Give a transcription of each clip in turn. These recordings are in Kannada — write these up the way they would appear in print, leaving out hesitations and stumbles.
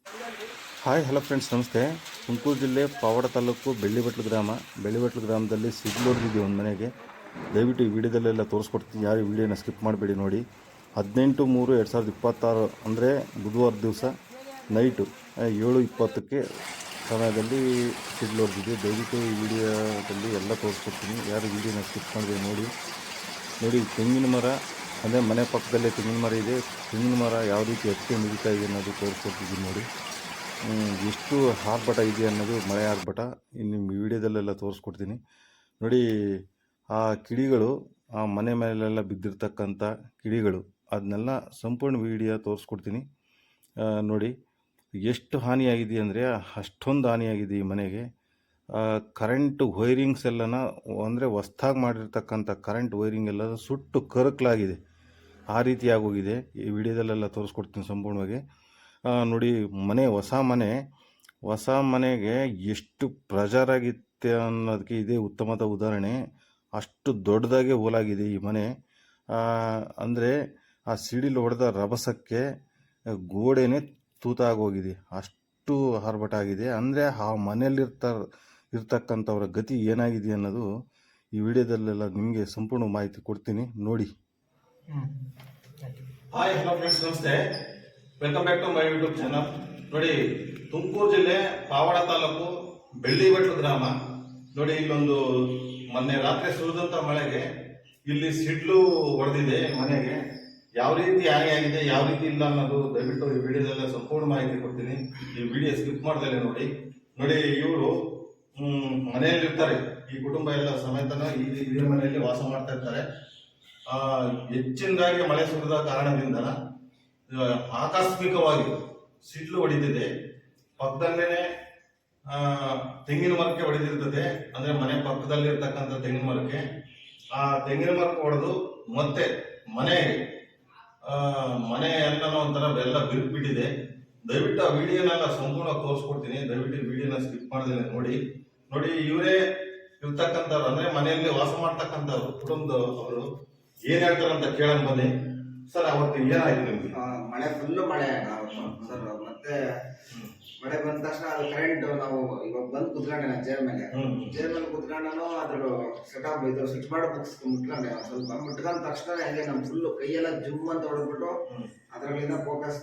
ಹಾಯ್ ಹಲೋ ಫ್ರೆಂಡ್ಸ್, ನಮಸ್ತೆ. ತುಮಕೂರು ಜಿಲ್ಲೆ ಪಾವಡ ತಾಲೂಕು ಬೆಳ್ಳಿಬೆಟ್ಲು ಗ್ರಾಮದಲ್ಲಿ ಸಿಡ್ಲು ಹೊಡೆದಿದೆ ಒಂದು ಮನೆಗೆ. ದಯವಿಟ್ಟು ಈ ವಿಡಿಯೋದಲ್ಲೆಲ್ಲ ತೋರಿಸ್ಕೊಡ್ತೀನಿ, ಯಾರು ಈ ವಿಡಿಯೋನ ಸ್ಕಿಪ್ ಮಾಡಬೇಡಿ ನೋಡಿ. 18/3/2026 ಅಂದರೆ ಬುಧವಾರ ದಿವಸ ನೈಟು 7:20ಕ್ಕೆ ಸಮಯದಲ್ಲಿ ಸಿಡ್ಲು ಹೊಡೆದಿದೆ. ದಯವಿಟ್ಟು ಈ ವಿಡಿಯೋದಲ್ಲಿ ಎಲ್ಲ ತೋರಿಸ್ಕೊಡ್ತೀನಿ, ಯಾರು ವಿಡಿಯೋನ ಸ್ಕಿಪ್ ಮಾಡಬೇಡಿ ನೋಡಿ. ತೆಂಗಿನ ಮರ ಅಂದರೆ ಮನೆ ಪಕ್ಕದಲ್ಲೇ ತೆಂಗಿನ ಮರ ಇದೆ. ತೆಂಗಿನ ಮರ ಯಾವ ರೀತಿ ಎತ್ತಿ ಮಿಡಿತಾ ಇದೆ ಅನ್ನೋದು ತೋರಿಸ್ಕೊಡ್ತಿದ್ದೀನಿ ನೋಡಿ. ಎಷ್ಟು ಆರ್ಭಟ ಇದೆ ಅನ್ನೋದು, ಮಳೆ ಆರ್ಭಟ ನಿಮ್ಮ ವಿಡಿಯೋದಲ್ಲೆಲ್ಲ ತೋರಿಸ್ಕೊಡ್ತೀನಿ ನೋಡಿ. ಆ ಕಿಡಿಗಳು, ಆ ಮನೆ ಮೇಲೆಲ್ಲ ಬಿದ್ದಿರ್ತಕ್ಕಂಥ ಕಿಡಿಗಳು, ಅದನ್ನೆಲ್ಲ ಸಂಪೂರ್ಣ ವಿಡಿಯೋ ತೋರಿಸ್ಕೊಡ್ತೀನಿ ನೋಡಿ. ಎಷ್ಟು ಹಾನಿಯಾಗಿದೆ ಅಂದರೆ ಅಷ್ಟೊಂದು ಹಾನಿಯಾಗಿದೆ ಈ ಮನೆಗೆ. ಕರೆಂಟ್ ವೈರಿಂಗ್ಸ್ ಎಲ್ಲನ ಅಂದರೆ ಹೊಸ್ದಾಗಿ ಮಾಡಿರ್ತಕ್ಕಂಥ ಕರೆಂಟ್ ವೈರಿಂಗ್ ಎಲ್ಲ ಸುಟ್ಟು ಕರಕಲಾಗಿದೆ, ಆ ರೀತಿ ಆಗೋಗಿದೆ. ಈ ವಿಡಿಯೋದಲ್ಲೆಲ್ಲ ತೋರಿಸ್ಕೊಡ್ತೀನಿ ಸಂಪೂರ್ಣವಾಗಿ ನೋಡಿ. ಹೊಸ ಮನೆಗೆ ಎಷ್ಟು ಪ್ರೆಷರ್ ಆಗಿತ್ತೆ ಅನ್ನೋದಕ್ಕೆ ಇದೇ ಉತ್ತಮದ ಉದಾಹರಣೆ. ಅಷ್ಟು ದೊಡ್ಡದಾಗೆ ಹೋಲಾಗಿದೆ ಈ ಮನೆ. ಅಂದರೆ ಆ ಸಿಡಿಲು ಹೊಡೆದ ರಭಸಕ್ಕೆ ಗೋಡೆನೇ ತೂತಾಗೋಗಿದೆ, ಅಷ್ಟು ಆರ್ಭಟ ಆಗಿದೆ. ಅಂದರೆ ಆ ಇರ್ತಕ್ಕಂಥವ್ರ ಗತಿ ಏನಾಗಿದೆ ಅನ್ನೋದು ಈ ವಿಡಿಯೋದಲ್ಲೆಲ್ಲ ನಿಮಗೆ ಸಂಪೂರ್ಣ ಮಾಹಿತಿ ಕೊಡ್ತೀನಿ ನೋಡಿ. ಹಾಯ್ ಹಲೋ ಫ್ರೆಂಡ್ಸ್, ನಮಸ್ತೆ. Welcome back to my YouTube channel. ನೋಡಿ, ತುಮಕೂರು ಜಿಲ್ಲೆ ಪಾವಡ ತಾಲೂಕು ಬೆಳ್ಳಿಬೆಟ್ಲು ಗ್ರಾಮ ನೋಡಿ. ಇಲ್ಲೊಂದು ಮೊನ್ನೆ ರಾತ್ರಿ ಸುರಿದಂತ ಮಳೆಗೆ ಇಲ್ಲಿ ಸಿಡ್ಲು ಹೊಡೆದಿದೆ ಮನೆಗೆ. ಯಾವ ರೀತಿ ಹಾನಿಯಾಗಿದೆ, ಯಾವ ರೀತಿ ಇಲ್ಲ ಅನ್ನೋದು ದಯವಿಟ್ಟು ಈ ವಿಡಿಯೋದಲ್ಲ ಸಂಪೂರ್ಣ ಮಾಹಿತಿ ಕೊಡ್ತೀನಿ. ಈ ವಿಡಿಯೋ ಸ್ಕಿಪ್ ಮಾಡ್ದಲೆ ನೋಡಿ. ಇವರು ಮನೆಯಲ್ಲಿರ್ತಾರೆ, ಈ ಕುಟುಂಬ ಎಲ್ಲ ಸಮೇತನ ಇದೇ ಮನೆಯಲ್ಲಿ ವಾಸ ಮಾಡ್ತಾ ಇರ್ತಾರೆ. ಹೆಚ್ಚಿನದಾಗಿ ಮಳೆ ಸುರಿದ ಕಾರಣದಿಂದ ಆಕಸ್ಮಿಕವಾಗಿ ಸಿಡ್ಲು ಹೊಡಿತಿದೆ. ಪಕ್ಕದಲ್ಲೇನೆ ತೆಂಗಿನ ಮರಕ್ಕೆ ಹೊಡೆದಿರ್ತದೆ, ಅಂದ್ರೆ ಮನೆ ಪಕ್ಕದಲ್ಲಿ ಇರ್ತಕ್ಕಂಥ ತೆಂಗಿನ ಮರಕ್ಕೆ. ಆ ತೆಂಗಿನ ಮರಕ್ಕೆ ಹೊಡೆದು ಮತ್ತೆ ಮನೆ ಎಲ್ಲ ಒಂಥರ ಎಲ್ಲ ಬಿರುಕ್ಬಿಟ್ಟಿದೆ. ದಯವಿಟ್ಟು ಆ ವಿಡಿಯೋನೆಲ್ಲ ಸಂಪೂರ್ಣ ತೋರಿಸ್ಕೊಡ್ತೀನಿ, ದಯವಿಟ್ಟು ವಿಡಿಯೋನ ಸ್ಕಿಪ್ ಮಾಡ್ದೇನೆ ನೋಡಿ. ಇವರೇ ಇರ್ತಕ್ಕಂಥವ್ರು, ಅಂದ್ರೆ ಮನೆಯಲ್ಲಿ ವಾಸ ಮಾಡ್ತಕ್ಕಂಥವ್ರು ಕುಟುಂಬದವರು ಏನ್ ಹೇಳ್ತಾರಂತ ಕೇಳಕ್ ಬನ್ನಿ. ಸರ್, ಅವತ್ತು ಏನಾಯ್ತು ನಿಮ್ಗೆ? ಮಳೆ ಫುಲ್ ಮಳೆ ಸರ್. ಮತ್ತೆ ಮಳೆ ಬಂದ ತಕ್ಷಣ ಅದು ಕರೆಂಟ್ ನಾವು ಇವಾಗ ಬಂದು ಕುತ್ಕೊಂಡೆ ಚೇರ್ ಮೇಲೆ ಕುತ್ಕೊಂಡನು. ಅದ್ರ ಸೆಟಪ್ ಇದು ಸ್ವಿಚ್ ಬೋರ್ಡ್ ಬುಕ್ಸ್ ಮುಟ್ಕೊಂಡೆ. ಸ್ವಲ್ಪ ಮುಟ್ಕೊಂಡ ತಕ್ಷಣ ಹಂಗೆ ನಮ್ ಫುಲ್ ಕೈಯೆಲ್ಲ ಜುಮ್ ಅಂತ ಹೊಡೆದ್ಬಿಟ್ಟು ಅದ್ರಲ್ಲಿಂದ ಫೋಕಸ್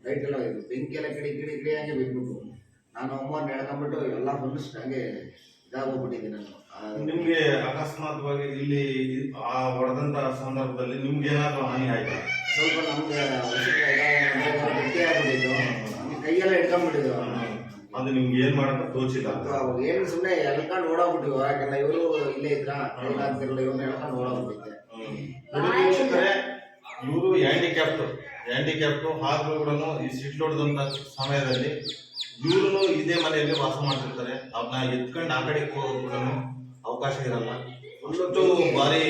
ಲೈಟ್ ಎಲ್ಲ ಇದು ಬೆಂಕಿ ಎಲ್ಲ ಕಿಡಿ ಹಂಗೆ ಬಿದ್ಬಿಟ್ಟು ನಾನು ಅಮ್ಮನ ಎಳ್ಕೊಂಡ್ಬಿಟ್ಟು ಎಲ್ಲ ಫುಲ್ ಹಂಗೆ ಇದಾಗೋಗ್ಬಿಟ್ಟಿದ್ದೆ ನಾನು. ನಿಮ್ಗೆ ಅಕಸ್ಮಾತ್ವಾಗಿ ಇಲ್ಲಿ ಆ ಹೊಡೆದಂತ ಸಂದರ್ಭದಲ್ಲಿ ನಿಮ್ಗೆ ಏನಾದ್ರು ಹಾನಿ ಆಯ್ತಾ? ಸ್ವಲ್ಪ ನಮ್ಗೆ ಗಟ್ಟಿ ಆಗ್ಬಿಟ್ಟಿದ್ದು, ಕೈಯೆಲ್ಲ ಇಟ್ಕೊಂಡ್ಬಿಟ್ಟಿದ್ದು. ಅದು ನಿಮ್ಗೆ ಏನ್ ಮಾಡಕ್ಕೆ ತೋಚಿಲ್ಲ? ಏನು ಸುಮ್ಮನೆ ಎಳ್ಕೊಂಡು ಓಡಾಗ್ಬಿಟ್ಟಿದ್ವು. ಯಾಕಂದ್ರೆ ಇವರು ಇಲ್ಲೇ ಇದ್ರ ಕೈಲಾಗ್ತಿರಲ್ಲ, ಇವ್ರನ್ನ ಎಳ್ಕೊಂಡು ಓಡಾಗ್ಬಿಟ್ಟಿದ್ದೆ. ಇವರು ಹ್ಯಾಂಡಿಕ್ಯಾಪ್ಟ್ ಆದ್ರೂ ಕೂಡ ಈ ಸಿಡ್ಲು ಹೊಡೆದಂತ ಸಮಯದಲ್ಲಿ ಇವ್ರು ಇದೇ ಮನೆಯಲ್ಲಿ ವಾಸ ಮಾಡ್ತಿರ್ತಾರೆ. ಅದನ್ನ ಎತ್ಕೊಂಡು ಆ ಕಡೆ ಹೋಗೋದು ಅವಕಾಶ ಇರಲ್ಲ. ಒಂದೊಂದು ಬಾರಿ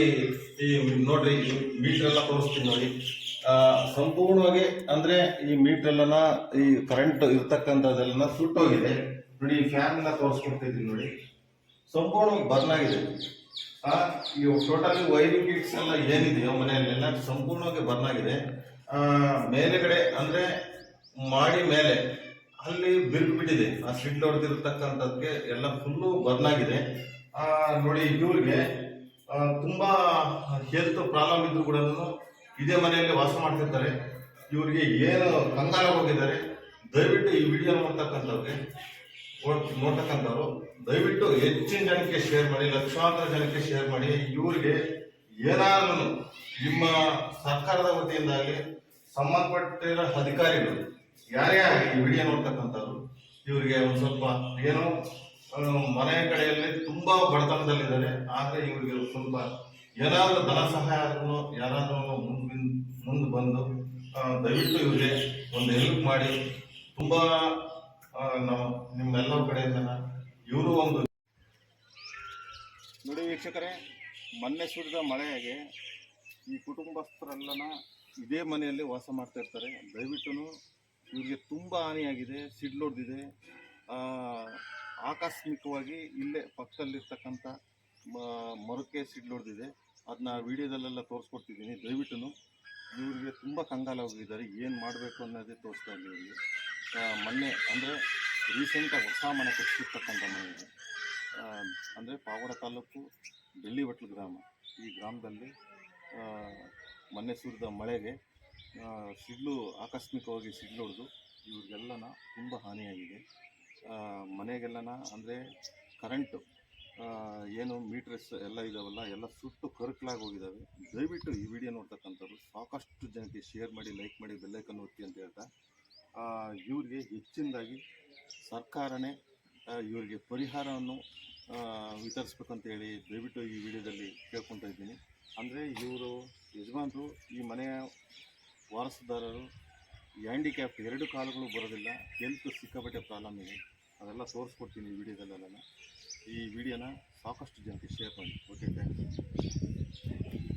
ಈ ನೋಡ್ರಿ, ಮೀಟರ್ ಎಲ್ಲ ತೋರಿಸ್ತೀನಿ ನೋಡಿ. ಸಂಪೂರ್ಣವಾಗಿ ಅಂದ್ರೆ ಈ ಮೀಟರ್ ಎಲ್ಲ ಈ ಕರೆಂಟ್ ಇರ್ತಕ್ಕಂಥದ್ದೆಲ್ಲ ಸುಟ್ಟೋಗಿದೆ ನೋಡಿ. ಈ ಫ್ಯಾನ್ ಎಲ್ಲ ತೋರಿಸ್ಕೊಡ್ತಿದ್ದೀನಿ ನೋಡಿ, ಸಂಪೂರ್ಣವಾಗಿ ಬರ್ನ್ ಆಗಿದೆ. ಇವು ಟೋಟಲಿ ವೈರಿಂಗ್ ಕಿಟ್ಸ್ ಎಲ್ಲ ಏನಿದೆಯೋ ಮನೆಯಲ್ಲೆಲ್ಲ ಸಂಪೂರ್ಣವಾಗಿ ಬರ್ನ್ ಆಗಿದೆ. ಮೇಲೆಗಡೆ ಅಂದ್ರೆ ಮಾಡಿ ಮೇಲೆ ಅಲ್ಲಿ ಬಿರುಕು ಬಿಟ್ಟಿದೆ. ಆ ಸಿಡ್ಲು ಹೊಡೆದಿರ್ತಕ್ಕಂಥದ್ಕೆ ಎಲ್ಲ ಫುಲ್ಲು ಬರ್ನ್ ಆಗಿದೆ ನೋಡಿ. ಇವ್ರಿಗೆ ತುಂಬಾ ಹೆಲ್ತ್ ಪ್ರಾಬ್ಲಮ್ ಇದ್ರು ಕೂಡ ಇದೇ ಮನೆಯಲ್ಲಿ ವಾಸ ಮಾಡ್ತಿರ್ತಾರೆ. ಇವ್ರಿಗೆ ಏನು ಕಂಗಾಲ ಹೋಗಿದ್ದಾರೆ. ದಯವಿಟ್ಟು ಈ ವಿಡಿಯೋ ನೋಡ್ತಕ್ಕಂಥವ್ರು ದಯವಿಟ್ಟು ಹೆಚ್ಚಿನ ಜನಕ್ಕೆ ಶೇರ್ ಮಾಡಿ, ಲಕ್ಷಾಂತರ ಜನಕ್ಕೆ ಶೇರ್ ಮಾಡಿ. ಇವ್ರಿಗೆ ಏನಾದ್ರು ನಿಮ್ಮ ಸರ್ಕಾರದ ವತಿಯಿಂದಾಗಲಿ ಸಂಬಂಧಪಟ್ಟಿರೋ ಅಧಿಕಾರಿಗಳು ಯಾರೇ ಆಗಲಿ ಈ ವಿಡಿಯೋ ನೋಡ್ತಕ್ಕಂಥವ್ರು ಇವ್ರಿಗೆ ಒಂದು ಸ್ವಲ್ಪ ಏನೋ ಮನೆ ಕಡೆಯಲ್ಲಿ ತುಂಬಾ ಬಡತನದಲ್ಲಿದ್ದಾರೆ. ಆದ್ರೆ ಇವ್ರಿಗೆ ಸ್ವಲ್ಪ ಏನಾದ್ರೂ ಧನ ಸಹಾಯ ಆದ್ರೂ ಯಾರಾದ್ರೂ ಮುಂದೆ ಬಂದು ದಯವಿಟ್ಟು ಇವ್ರಿಗೆ ಒಂದು ಹೆಲ್ಪ್ ಮಾಡಿ. ತುಂಬಾ ನಿಮ್ಮೆಲ್ಲರ ಕಡೆಯಿಂದ ಇವರು ಒಂದು ನೋಡಿ ವೀಕ್ಷಕರೇ, ಮೊನ್ನೆ ಸುರಿದ ಮಳೆಗೆ ಈ ಕುಟುಂಬಸ್ಥರೆಲ್ಲನ ಇದೇ ಮನೆಯಲ್ಲಿ ವಾಸ ಮಾಡ್ತಾ ಇರ್ತಾರೆ. ದಯವಿಟ್ಟು ಇವ್ರಿಗೆ ತುಂಬ ಹಾನಿಯಾಗಿದೆ, ಸಿಡ್ಲು ಹೊಡೆದಿದೆ. ಆಕಸ್ಮಿಕವಾಗಿ ಇಲ್ಲೇ ಪಕ್ಕದಲ್ಲಿರ್ತಕ್ಕಂಥ ಮರಕ್ಕೆ ಸಿಡ್ಲು ಹೊಡೆದಿದೆ. ಅದನ್ನ ವಿಡಿಯೋದಲ್ಲೆಲ್ಲ ತೋರಿಸ್ಕೊಡ್ತಿದ್ದೀನಿ. ದಯವಿಟ್ಟು ಇವ್ರಿಗೆ ತುಂಬ ಕಂಗಾಲ ಹೋಗಿದ್ದಾರೆ, ಏನು ಮಾಡಬೇಕು ಅನ್ನೋದೇ ತೋರಿಸ್ತಾ ಇದ್ದೀನಿ. ಮೊನ್ನೆ ಅಂದರೆ ರೀಸೆಂಟಾಗಿ ಹೊಸ ಮನೆ ಕಟ್ಟಿರ್ತಕ್ಕಂಥ ಮನೆ ಇದೆ. ಅಂದರೆ ಪಾವಗಡ ತಾಲೂಕು ಬೆಳ್ಳಿವಟ್ಲು ಗ್ರಾಮ. ಈ ಗ್ರಾಮದಲ್ಲಿ ಮೊನ್ನೆ ಸುರಿದ ಮಳೆಗೆ ಸಿಡ್ಲು ಆಕಸ್ಮಿಕವಾಗಿ ಸಿಡ್ಲು ಹೊಡೆದು ಇವ್ರಿಗೆಲ್ಲನ ತುಂಬ ಹಾನಿಯಾಗಿದೆ. ಮನೆಗೆಲ್ಲನ ಅಂದರೆ ಕರೆಂಟು ಏನು ಮೀಟ್ರಸ್ ಎಲ್ಲ ಇದಾವಲ್ಲ ಎಲ್ಲ ಸುಟ್ಟು ಕರಕಲಾಗಿ ಹೋಗಿದ್ದಾವೆ. ದಯವಿಟ್ಟು ಈ ವಿಡಿಯೋ ನೋಡ್ತಕ್ಕಂಥವ್ರು ಸಾಕಷ್ಟು ಜನಕ್ಕೆ ಶೇರ್ ಮಾಡಿ, ಲೈಕ್ ಮಾಡಿ, ಬೆಲ್ಲೈಕನ್ ಒತ್ತಿ ಅಂತ ಹೇಳ್ತಾ ಇವ್ರಿಗೆ ಹೆಚ್ಚಿನದಾಗಿ ಸರ್ಕಾರನೇ ಇವರಿಗೆ ಪರಿಹಾರವನ್ನು ವಿತರಿಸ್ಬೇಕಂತೇಳಿ ದಯವಿಟ್ಟು ಈ ವಿಡಿಯೋದಲ್ಲಿ ಕೇಳ್ಕೊತಾ ಇದ್ದೀನಿ. ಅಂದರೆ ಇವರು ಯಜಮಾನರು ಈ ಮನೆಯ ವಾರಸುದಾರರು ಹ್ಯಾಂಡಿಕ್ಯಾಪ್ 2 ಕಾಲುಗಳು ಬರೋದಿಲ್ಲ, ಹೆಲ್ತ್ ಸಿಕ್ಕಾಪಟ್ಟೆ ಪ್ರಾಬ್ಲಮ್ ಇದೆ. ಅದೆಲ್ಲ ತೋರಿಸ್ಕೊಡ್ತೀನಿ ಈ ವಿಡಿಯೋದಲ್ಲೆಲ್ಲ. ಈ ವಿಡಿಯೋನ ಸಾಕಷ್ಟು ಜನಕ್ಕೆ ಶೇರ್ ಮಾಡಿ. Okay, thank you.